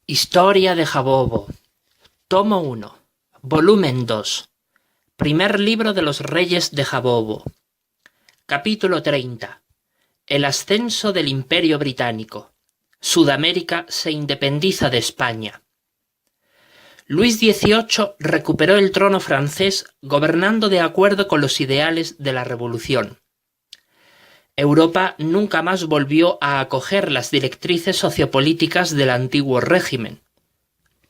Historia de Jabobo. Tomo 1. Volumen 2. Primer libro de los reyes de Jabobo. Capítulo 30. El ascenso del Imperio Británico. Sudamérica se independiza de España. Luis XVIII recuperó el trono francés gobernando de acuerdo con los ideales de la Revolución. Europa nunca más volvió a acoger las directrices sociopolíticas del antiguo régimen.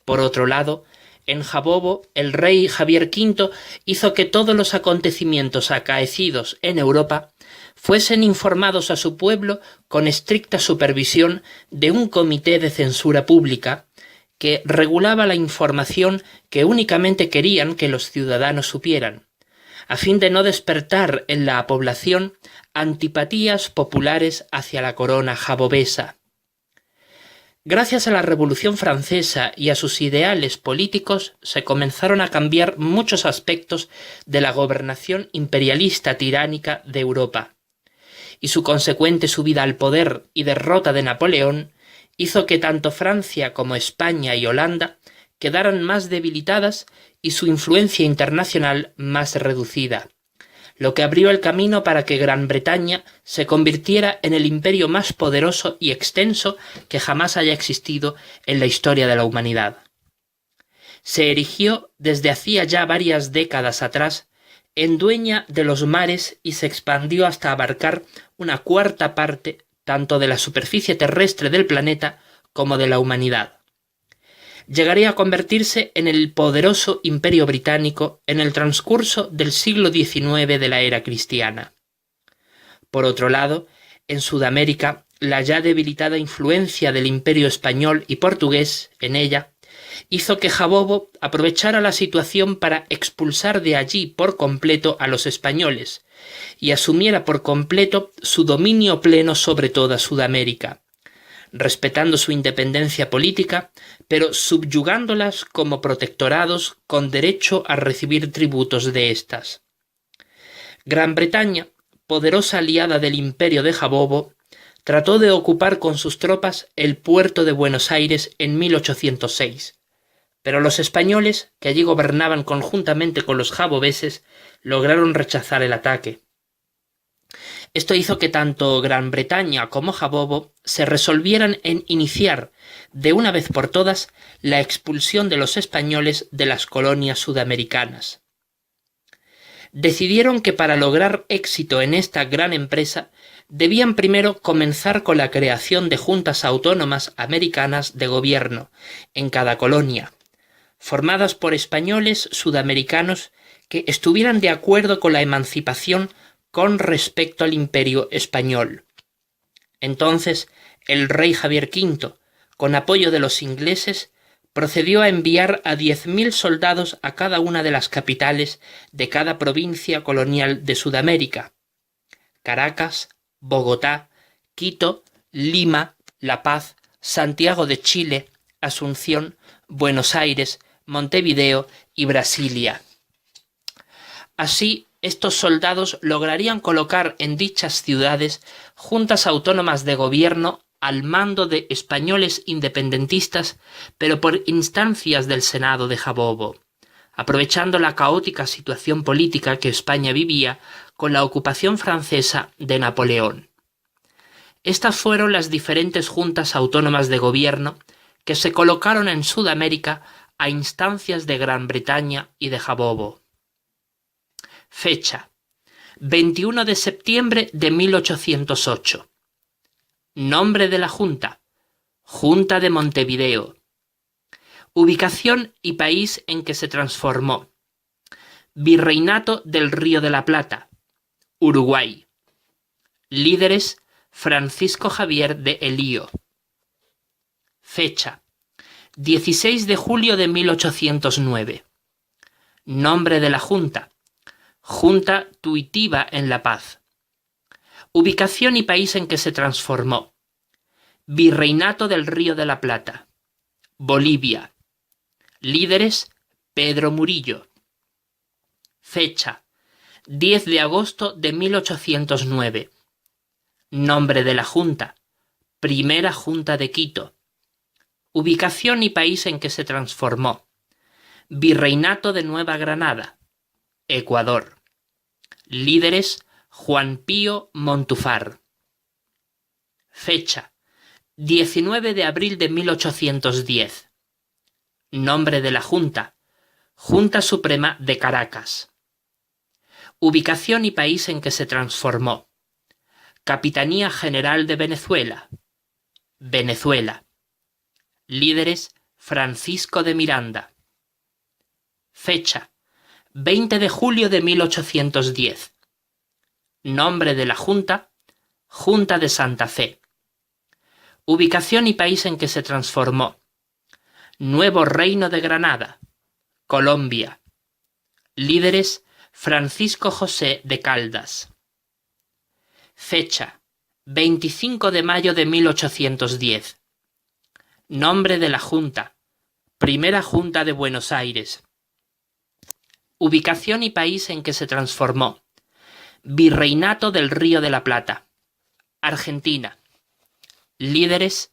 Por otro lado, en Jabobo, el rey Javier V hizo que todos los acontecimientos acaecidos en Europa fuesen informados a su pueblo con estricta supervisión de un comité de censura pública que regulaba la información que únicamente querían que los ciudadanos supieran, a fin de no despertar en la población antipatías populares hacia la corona jabobesa. Gracias a la Revolución Francesa y a sus ideales políticos se comenzaron a cambiar muchos aspectos de la gobernación imperialista tiránica de Europa, y su consecuente subida al poder y derrota de Napoleón hizo que tanto Francia como España y Holanda quedaran más debilitadas y su influencia internacional más reducida, lo que abrió el camino para que Gran Bretaña se convirtiera en el imperio más poderoso y extenso que jamás haya existido en la historia de la humanidad. Se erigió desde hacía ya varias décadas atrás en dueña de los mares y se expandió hasta abarcar una cuarta parte tanto de la superficie terrestre del planeta como de la humanidad. Llegaría a convertirse en el poderoso Imperio Británico en el transcurso del siglo XIX de la era cristiana. Por otro lado, en Sudamérica, la ya debilitada influencia del Imperio español y portugués en ella hizo que Jabobo aprovechara la situación para expulsar de allí por completo a los españoles y asumiera por completo su dominio pleno sobre toda Sudamérica, respetando su independencia política, pero subyugándolas como protectorados con derecho a recibir tributos de éstas. Gran Bretaña, poderosa aliada del imperio de Jabobo, trató de ocupar con sus tropas el puerto de Buenos Aires en 1806, pero los españoles, que allí gobernaban conjuntamente con los jabobeses, lograron rechazar el ataque. Esto hizo que tanto Gran Bretaña como Jabobo se resolvieran en iniciar, de una vez por todas, la expulsión de los españoles de las colonias sudamericanas. Decidieron que para lograr éxito en esta gran empresa debían primero comenzar con la creación de juntas autónomas americanas de gobierno en cada colonia, formadas por españoles sudamericanos que estuvieran de acuerdo con la emancipación con respecto al imperio español. Entonces, el rey Javier V, con apoyo de los ingleses, procedió a enviar a 10.000 soldados a cada una de las capitales de cada provincia colonial de Sudamérica: Caracas, Bogotá, Quito, Lima, La Paz, Santiago de Chile, Asunción, Buenos Aires, Montevideo y Brasilia. Así, estos soldados lograrían colocar en dichas ciudades juntas autónomas de gobierno al mando de españoles independentistas, pero por instancias del Senado de Jabobo, aprovechando la caótica situación política que España vivía con la ocupación francesa de Napoleón. Estas fueron las diferentes juntas autónomas de gobierno que se colocaron en Sudamérica a instancias de Gran Bretaña y de Jabobo. Fecha: 21 de septiembre de 1808. Nombre de la Junta: Junta de Montevideo. Ubicación y país en que se transformó: Virreinato del Río de la Plata, Uruguay. Líderes: Francisco Javier de Elío. Fecha: 16 de julio de 1809. Nombre de la Junta: Junta Tuitiva en La Paz. Ubicación y país en que se transformó: Virreinato del Río de la Plata, Bolivia. Líderes: Pedro Murillo. Fecha: 10 de agosto de 1809. Nombre de la Junta: Primera Junta de Quito. Ubicación y país en que se transformó. Virreinato de Nueva Granada, Ecuador. Líderes: Juan Pío Montúfar. Fecha: 19 de abril de 1810. Nombre de la Junta: Junta Suprema de Caracas. Ubicación y país en que se transformó. Capitanía General de Venezuela, Venezuela. Líderes: Francisco de Miranda. Fecha: 20 de julio de 1810. Nombre de la Junta: Junta de Santa Fe. Ubicación y país en que se transformó. Nuevo Reino de Granada, Colombia. Líderes: Francisco José de Caldas. Fecha: 25 de mayo de 1810. Nombre de la Junta: Primera Junta de Buenos Aires. Ubicación y país en que se transformó. Virreinato del Río de la Plata, Argentina. Líderes: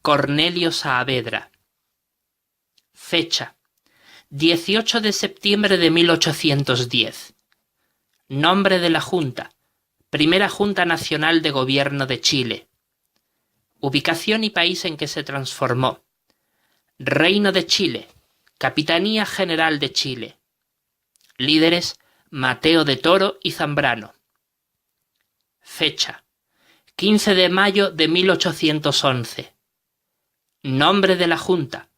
Cornelio Saavedra. Fecha: 18 de septiembre de 1810. Nombre de la Junta: Primera Junta Nacional de Gobierno de Chile. Ubicación y país en que se transformó. Reino de Chile, Capitanía General de Chile. Líderes: Mateo de Toro y Zambrano. Fecha: 15 de mayo de 1811. Nombre de la Junta: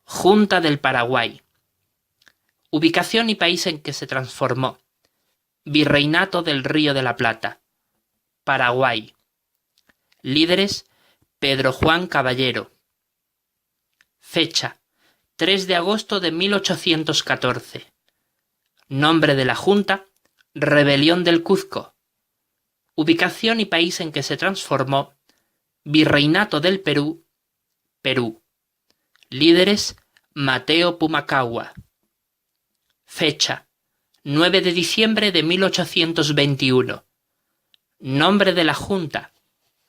Junta del Paraguay. Ubicación y país en que se transformó. Virreinato del Río de la Plata, Paraguay. Líderes: Pedro Juan Caballero. Fecha: 3 de agosto de 1814. Nombre de la Junta: Rebelión del Cuzco. Ubicación y país en que se transformó. Virreinato del Perú, Perú. Líderes: Mateo Pumacahua. Fecha: 9 de diciembre de 1821. Nombre de la Junta: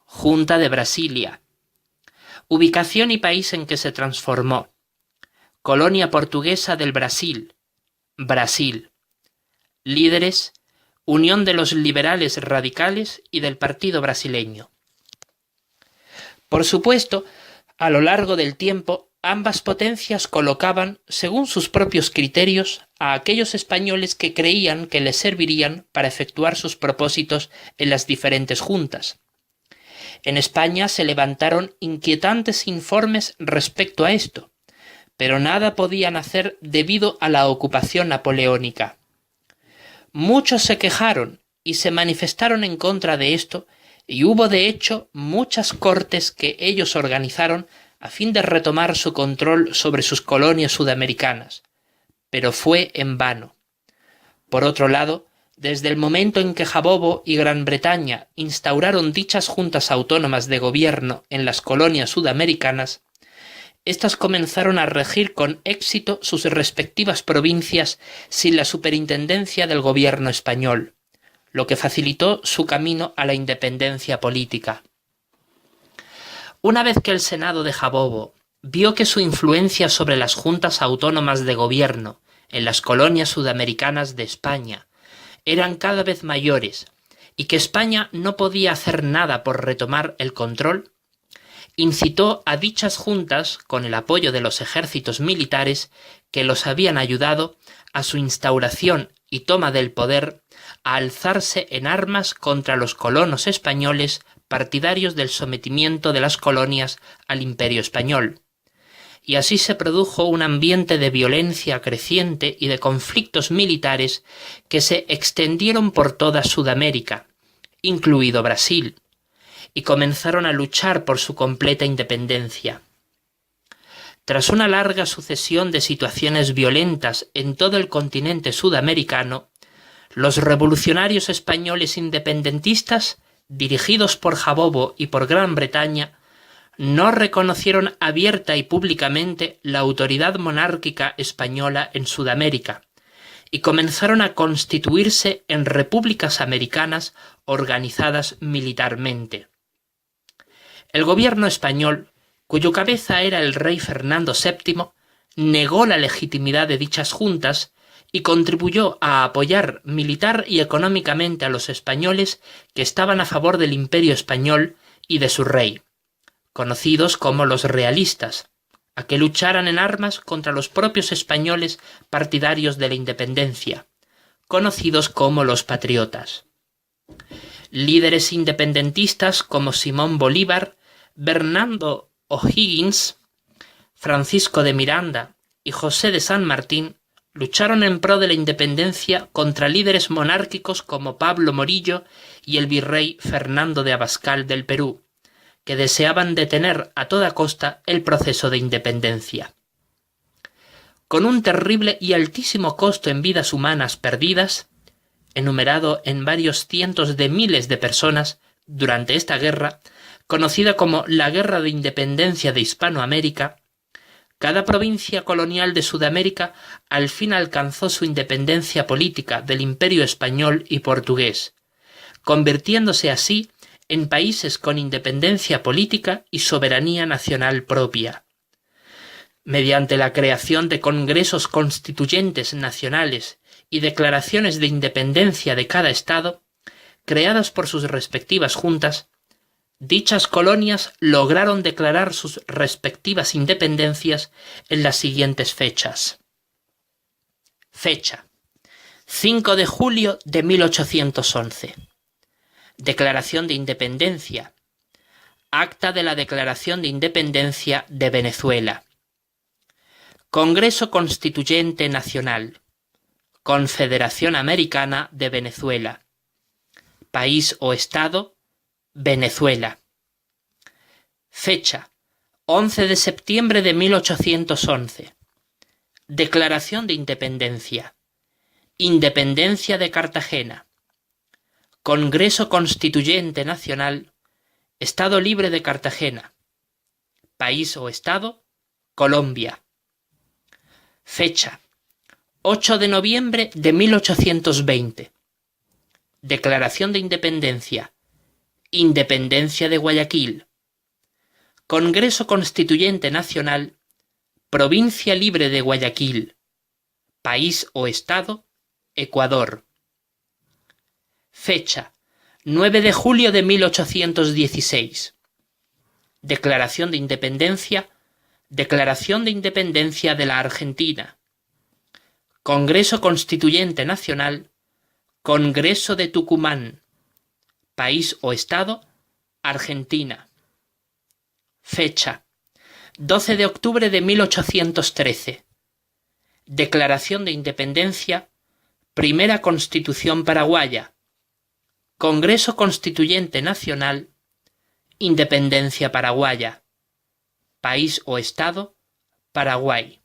Junta de Brasilia. Ubicación y país en que se transformó. Colonia portuguesa del Brasil, Brasil. Líderes: Unión de los Liberales Radicales y del Partido Brasileño. Por supuesto, a lo largo del tiempo, ambas potencias colocaban, según sus propios criterios, a aquellos españoles que creían que les servirían para efectuar sus propósitos en las diferentes juntas. En España se levantaron inquietantes informes respecto a esto, pero nada podían hacer debido a la ocupación napoleónica. Muchos se quejaron y se manifestaron en contra de esto, y hubo de hecho muchas cortes que ellos organizaron a fin de retomar su control sobre sus colonias sudamericanas, pero fue en vano. Por otro lado, desde el momento en que Jabobo y Gran Bretaña instauraron dichas juntas autónomas de gobierno en las colonias sudamericanas, éstas comenzaron a regir con éxito sus respectivas provincias sin la superintendencia del gobierno español, lo que facilitó su camino a la independencia política. Una vez que el Senado de Jabobo vio que su influencia sobre las juntas autónomas de gobierno en las colonias sudamericanas de España eran cada vez mayores y que España no podía hacer nada por retomar el control, incitó a dichas juntas, con el apoyo de los ejércitos militares que los habían ayudado a su instauración y toma del poder, a alzarse en armas contra los colonos españoles partidarios del sometimiento de las colonias al Imperio español. Y así se produjo un ambiente de violencia creciente y de conflictos militares que se extendieron por toda Sudamérica, incluido Brasil, y comenzaron a luchar por su completa independencia. Tras una larga sucesión de situaciones violentas en todo el continente sudamericano, los revolucionarios españoles independentistas, dirigidos por Jabobo y por Gran Bretaña, no reconocieron abierta y públicamente la autoridad monárquica española en Sudamérica y comenzaron a constituirse en repúblicas americanas organizadas militarmente. El gobierno español, cuyo cabeza era el rey Fernando VII, negó la legitimidad de dichas juntas y contribuyó a apoyar militar y económicamente a los españoles que estaban a favor del Imperio español y de su rey, conocidos como los realistas, a que lucharan en armas contra los propios españoles partidarios de la independencia, conocidos como los patriotas. Líderes independentistas como Simón Bolívar, Bernardo O'Higgins, Francisco de Miranda y José de San Martín lucharon en pro de la independencia contra líderes monárquicos como Pablo Morillo y el virrey Fernando de Abascal del Perú, que deseaban detener a toda costa el proceso de independencia. Con un terrible y altísimo costo en vidas humanas perdidas, enumerado en varios cientos de miles de personas durante esta guerra, conocida como la Guerra de Independencia de Hispanoamérica, cada provincia colonial de Sudamérica al fin alcanzó su independencia política del Imperio español y portugués, convirtiéndose así en países con independencia política y soberanía nacional propia. Mediante la creación de congresos constituyentes nacionales y declaraciones de independencia de cada estado, creadas por sus respectivas juntas, dichas colonias lograron declarar sus respectivas independencias en las siguientes fechas. Fecha: 5 de julio de 1811. Declaración de Independencia. Acta de la Declaración de Independencia de Venezuela. Congreso Constituyente Nacional. Confederación Americana de Venezuela. País o Estado: Venezuela. Fecha: 11 de septiembre de 1811. Declaración de Independencia. Independencia de Cartagena. Congreso Constituyente Nacional. Estado Libre de Cartagena. País o Estado: Colombia. Fecha: 8 de noviembre de 1820. Declaración de Independencia. Independencia de Guayaquil. Congreso Constituyente Nacional. Provincia Libre de Guayaquil. País o Estado: Ecuador. Fecha: 9 de julio de 1816. Declaración de Independencia. Declaración de Independencia de la Argentina. Congreso Constituyente Nacional. Congreso de Tucumán. País o Estado: Argentina. Fecha: 12 de octubre de 1813. Declaración de Independencia. Primera Constitución Paraguaya. Congreso Constituyente Nacional. Independencia Paraguaya. País o Estado: Paraguay.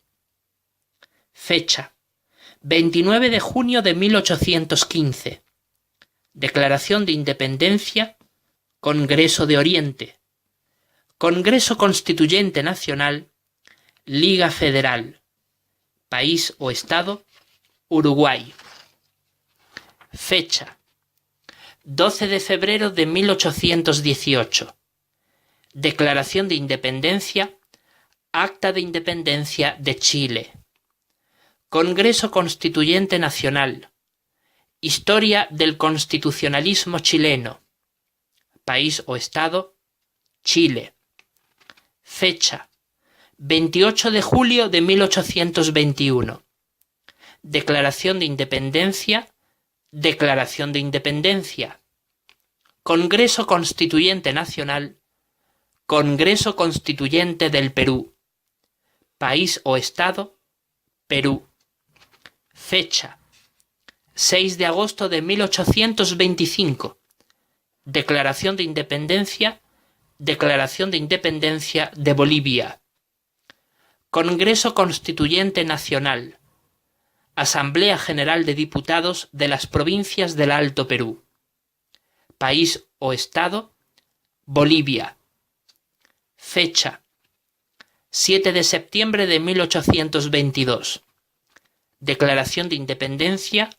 Fecha: 29 de junio de 1815. Declaración de Independencia. Congreso de Oriente. Congreso Constituyente Nacional. Liga Federal. País o Estado: Uruguay. Fecha: 12 de febrero de 1818. Declaración de Independencia. Acta de Independencia de Chile. Congreso Constituyente Nacional. Historia del constitucionalismo chileno. País o Estado: Chile. Fecha: 28 de julio de 1821. Declaración de Independencia. Declaración de Independencia. Congreso Constituyente Nacional. Congreso Constituyente del Perú. País o Estado: Perú. Fecha: 6 de agosto de 1825. Declaración de Independencia. Declaración de Independencia de Bolivia. Congreso Constituyente Nacional. Asamblea General de Diputados de las Provincias del Alto Perú. País o Estado: Bolivia. Fecha: 7 de septiembre de 1822. Declaración de Independencia.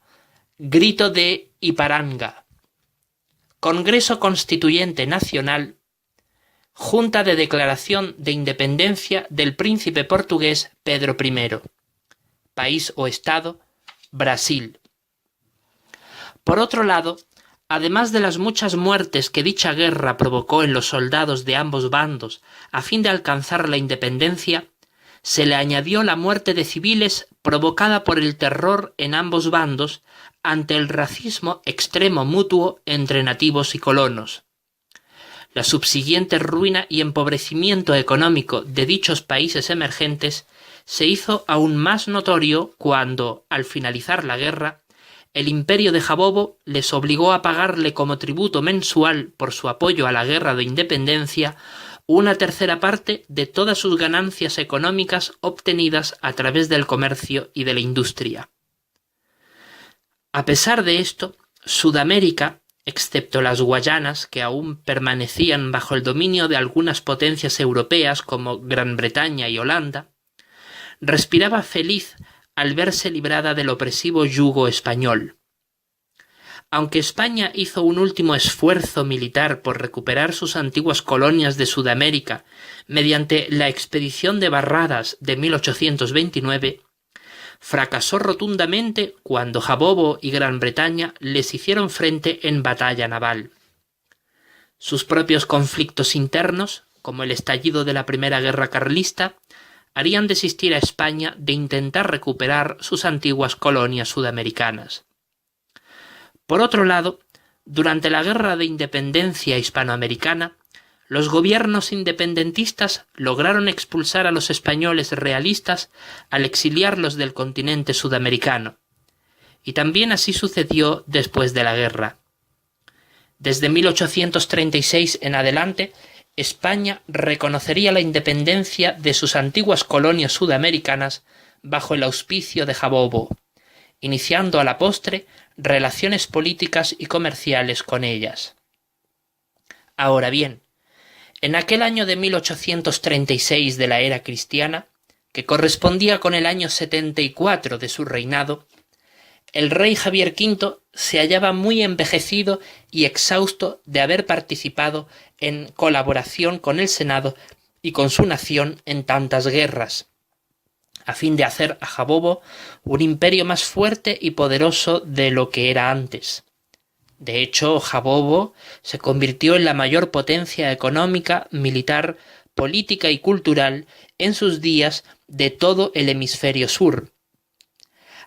Grito de Iparanga. Congreso Constituyente Nacional. Junta de Declaración de Independencia del Príncipe Portugués Pedro I. País o Estado: Brasil. Por otro lado, además de las muchas muertes que dicha guerra provocó en los soldados de ambos bandos a fin de alcanzar la independencia, se le añadió la muerte de civiles provocada por el terror en ambos bandos ante el racismo extremo mutuo entre nativos y colonos. La subsiguiente ruina y empobrecimiento económico de dichos países emergentes se hizo aún más notorio cuando, al finalizar la guerra, el imperio de Jabobo les obligó a pagarle como tributo mensual por su apoyo a la guerra de independencia una tercera parte de todas sus ganancias económicas obtenidas a través del comercio y de la industria. A pesar de esto, Sudamérica, excepto las Guayanas, que aún permanecían bajo el dominio de algunas potencias europeas como Gran Bretaña y Holanda, respiraba feliz al verse librada del opresivo yugo español. Aunque España hizo un último esfuerzo militar por recuperar sus antiguas colonias de Sudamérica mediante la expedición de Barradas de 1829, fracasó rotundamente cuando Jabobo y Gran Bretaña les hicieron frente en batalla naval. Sus propios conflictos internos, como el estallido de la Primera Guerra Carlista, harían desistir a España de intentar recuperar sus antiguas colonias sudamericanas. Por otro lado, durante la Guerra de Independencia hispanoamericana, los gobiernos independentistas lograron expulsar a los españoles realistas al exiliarlos del continente sudamericano, y también así sucedió después de la guerra. Desde 1836 en adelante, España reconocería la independencia de sus antiguas colonias sudamericanas bajo el auspicio de Jabobo, iniciando a la postre relaciones políticas y comerciales con ellas. Ahora bien, en aquel año de 1836 de la era cristiana, que correspondía con el año 74 de su reinado, el rey Javier V se hallaba muy envejecido y exhausto de haber participado en colaboración con el Senado y con su nación en tantas guerras, a fin de hacer a Jabobo un imperio más fuerte y poderoso de lo que era antes. De hecho, Jabobo se convirtió en la mayor potencia económica, militar, política y cultural en sus días de todo el hemisferio sur,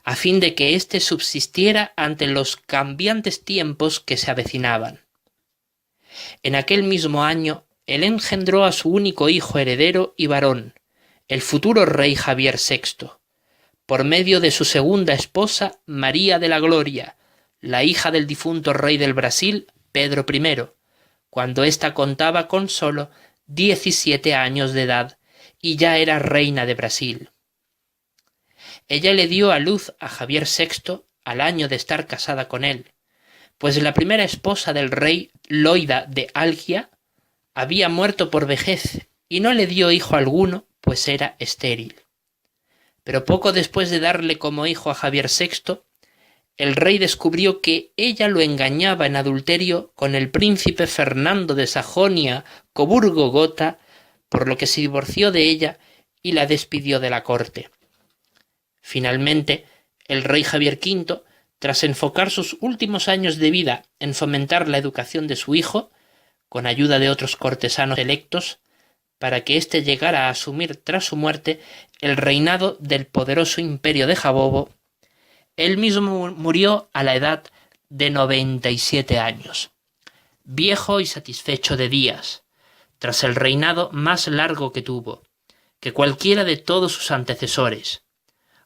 a fin de que éste subsistiera ante los cambiantes tiempos que se avecinaban. En aquel mismo año, él engendró a su único hijo heredero y varón, el futuro rey Javier VI, por medio de su segunda esposa María de la Gloria, la hija del difunto rey del Brasil, Pedro I, cuando ésta contaba con sólo 17 años de edad y ya era reina de Brasil. Ella le dio a luz a Javier VI al año de estar casada con él, pues la primera esposa del rey, Loida de Algia, había muerto por vejez y no le dio hijo alguno, pues era estéril. Pero poco después de darle como hijo a Javier VI, el rey descubrió que ella lo engañaba en adulterio con el príncipe Fernando de Sajonia-Coburgo-Gotha, por lo que se divorció de ella y la despidió de la corte. Finalmente, el rey Javier V, tras enfocar sus últimos años de vida en fomentar la educación de su hijo, con ayuda de otros cortesanos electos, para que éste llegara a asumir tras su muerte el reinado del poderoso imperio de Jabobo, él mismo murió a la edad de 97 años, viejo y satisfecho de días, tras el reinado más largo que tuvo, que cualquiera de todos sus antecesores,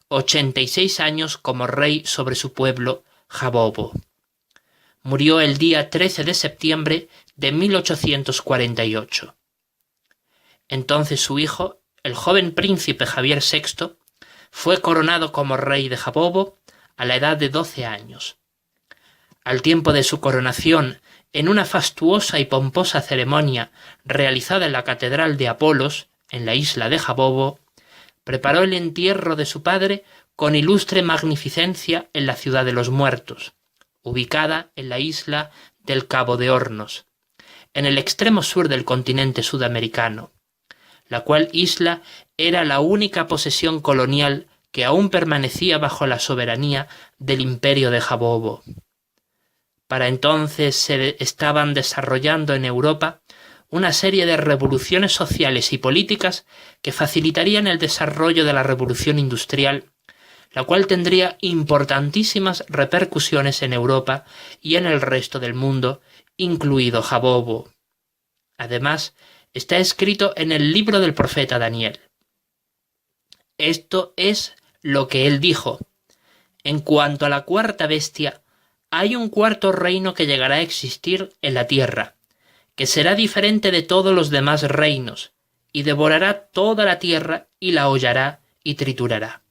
86 años como rey sobre su pueblo, Jabobo. Murió el día 13 de septiembre de 1848. Entonces su hijo, el joven príncipe Javier VI, fue coronado como rey de Jabobo a la edad de 12 años. Al tiempo de su coronación, en una fastuosa y pomposa ceremonia realizada en la Catedral de Apolos, en la isla de Jabobo, preparó el entierro de su padre con ilustre magnificencia en la ciudad de los muertos, ubicada en la isla del Cabo de Hornos, en el extremo sur del continente sudamericano, la cual isla era la única posesión colonial que aún permanecía bajo la soberanía del imperio de Jabobo. Para entonces se estaban desarrollando en Europa una serie de revoluciones sociales y políticas que facilitarían el desarrollo de la revolución industrial, la cual tendría importantísimas repercusiones en Europa y en el resto del mundo, incluido Jabobo. Además, está escrito en el libro del profeta Daniel. Esto es lo que él dijo: en cuanto a la cuarta bestia, hay un cuarto reino que llegará a existir en la tierra, que será diferente de todos los demás reinos, y devorará toda la tierra y la hollará y triturará.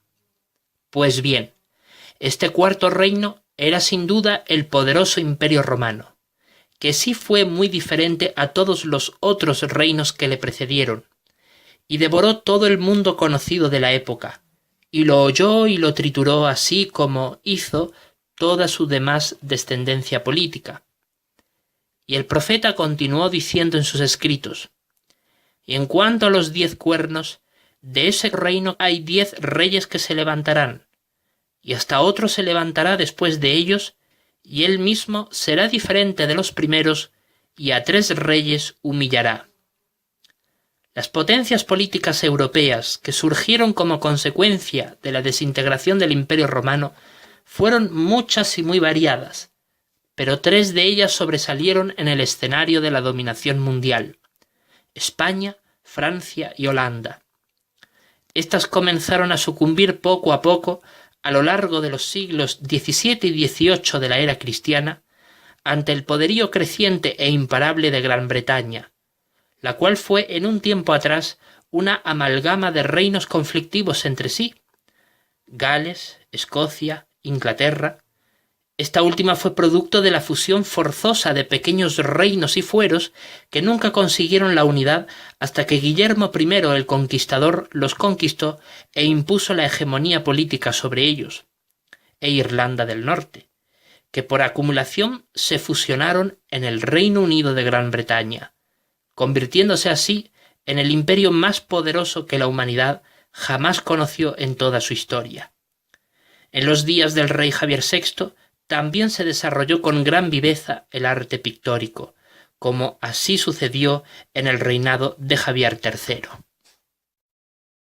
Pues bien, este cuarto reino era sin duda el poderoso Imperio Romano, que sí fue muy diferente a todos los otros reinos que le precedieron, y devoró todo el mundo conocido de la época, y lo holló y lo trituró, así como hizo toda su demás descendencia política. Y el profeta continuó diciendo en sus escritos: y en cuanto a los 10 cuernos, de ese reino hay 10 reyes que se levantarán, y hasta otro se levantará después de ellos, y él mismo será diferente de los primeros, y a 3 reyes humillará. Las potencias políticas europeas que surgieron como consecuencia de la desintegración del Imperio Romano fueron muchas y muy variadas, pero 3 de ellas sobresalieron en el escenario de la dominación mundial: España, Francia y Holanda. Estas comenzaron a sucumbir poco a poco a lo largo de los siglos XVII y XVIII de la era cristiana ante el poderío creciente e imparable de Gran Bretaña, la cual fue en un tiempo atrás una amalgama de reinos conflictivos entre sí: Gales, Escocia, Inglaterra. Esta última fue producto de la fusión forzosa de pequeños reinos y fueros que nunca consiguieron la unidad hasta que Guillermo I el Conquistador los conquistó e impuso la hegemonía política sobre ellos, e Irlanda del Norte, que por acumulación se fusionaron en el Reino Unido de Gran Bretaña, convirtiéndose así en el imperio más poderoso que la humanidad jamás conoció en toda su historia. En los días del rey Javier VI también se desarrolló con gran viveza el arte pictórico, como así sucedió en el reinado de Javier III.